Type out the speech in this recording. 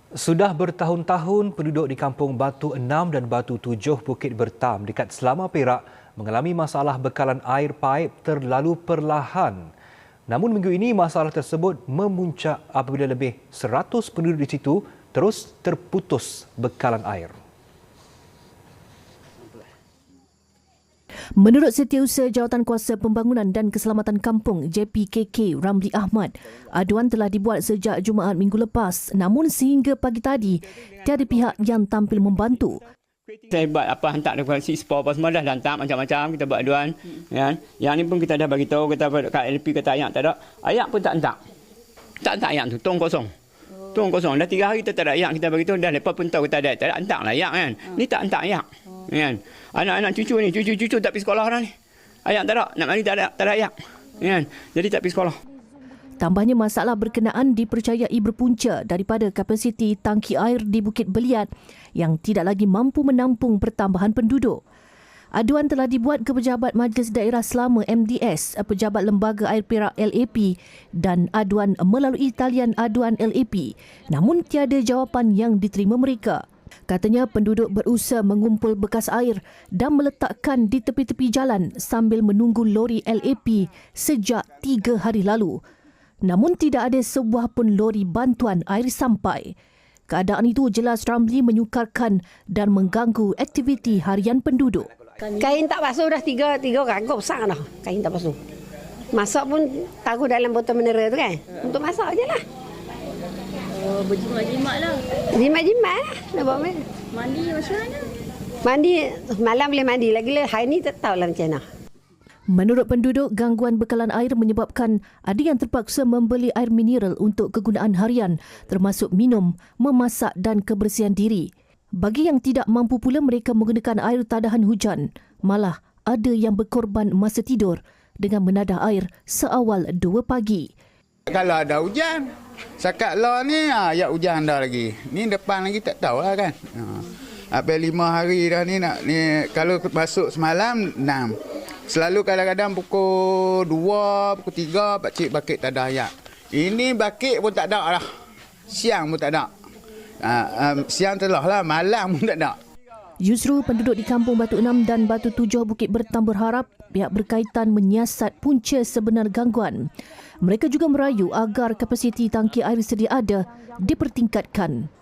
Sudah bertahun-tahun penduduk di kampung Batu 6 dan Batu 7 Bukit Bertam dekat Selama Perak mengalami masalah bekalan air paip terlalu perlahan. Namun minggu ini masalah tersebut memuncak apabila lebih 100 penduduk di situ terus terputus bekalan air. Menurut Setiausaha Jawatankuasa Pembangunan dan Keselamatan Kampung JPKK Ramli Ahmad, aduan telah dibuat sejak Jumaat minggu lepas, namun sehingga pagi tadi tiada pihak yang tampil membantu. Saya buat apa, hantar dekorasi spor apa semua dah hantar macam-macam, kita buat aduan kan. Yang ni pun kita dah bagi tahu, kita kat LP kata ayak tak ada. Ayak pun tak hantar. Tak hantar ayak tu, tong kosong. Tong kosong. Dah 3 hari kita tak ada ayak, kita bagi tahu dah lepas pun tahu kita ada. Tak ada hantarlah ayak kan. Ni tak hantar ayak. Kan? Anak-anak cucu ni, cucu-cucu tak pergi sekolah dah ni. Ayak tak ada, nak mari tak ada ayak. Kan? Jadi tak pergi sekolah. Tambahnya masalah berkenaan dipercayai berpunca daripada kapasiti tangki air di Bukit Beliat yang tidak lagi mampu menampung pertambahan penduduk. Aduan telah dibuat ke Pejabat Majlis Daerah Selama MDS, Pejabat Lembaga Air Perak LAP dan aduan melalui talian aduan LAP. Namun tiada jawapan yang diterima mereka. Katanya penduduk berusaha mengumpul bekas air dan meletakkan di tepi-tepi jalan sambil menunggu lori LAP sejak 3 hari lalu. Namun tidak ada sebuah pun lori bantuan air sampai. Keadaan itu jelas Ramli menyukarkan dan mengganggu aktiviti harian penduduk. Kain tak basuh dah tiga ragam besar dah. Kain tak basuh. Masak pun taruh dalam botol mineral tu kan. Untuk masak je lah. Oh, berjimat-jimat lah. Jimat-jimat lah. Nak buat mana? Mandi macam mana? Mandi, malam boleh mandi. Lagi hari ni tak tahu lah macam mana. Menurut penduduk, gangguan bekalan air menyebabkan ada yang terpaksa membeli air mineral untuk kegunaan harian termasuk minum, memasak dan kebersihan diri. Bagi yang tidak mampu pula mereka menggunakan air tadahan hujan. Malah ada yang berkorban masa tidur dengan menadah air seawal 2 pagi. Kalau ada hujan, sakat law ni ya hujan dah lagi. Ni depan lagi tak tahulah kan. Sampai 5 hari dah ni nak ni kalau masuk semalam 6. Selalu kadang-kadang pukul 2, pukul 3 pakcik bakit tak ada ayak. Ini bakit pun tak ada lah. Siang pun tak ada. Siang telah lah, malam pun tak ada. Yusru, penduduk di Kampung Batu 6 dan Batu 7 Bukit Bertam berharap pihak berkaitan menyiasat punca sebenar gangguan. Mereka juga merayu agar kapasiti tangki air sedia ada dipertingkatkan.